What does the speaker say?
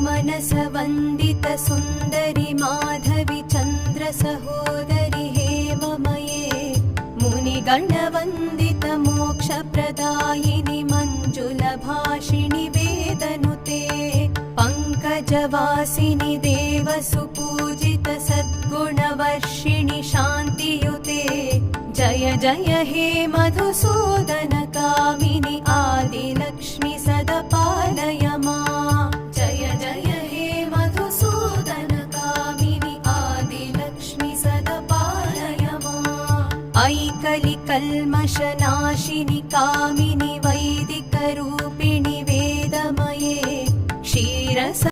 मनसवन्दित सुन्दरि माधवि चन्द्र सहोदरि हेममये मुनिगणवन्दित मोक्षप्रदायिनि मञ्जुलभाषिणि वेदनुते पङ्कजवासिनि देवसुपूजित सद्गुणवर्षिणि शान्तियुते जय जय हे मधुसूदन कामिनि आदिलक्ष्मि सदपालय मां जय जय हे मधुसूदन कामिनि आदिलक्ष्मि सदपालय मां ऐकलिकल्मषनाशिनि कामिनि वैदिकरूपिणि वेदमये क्षीरस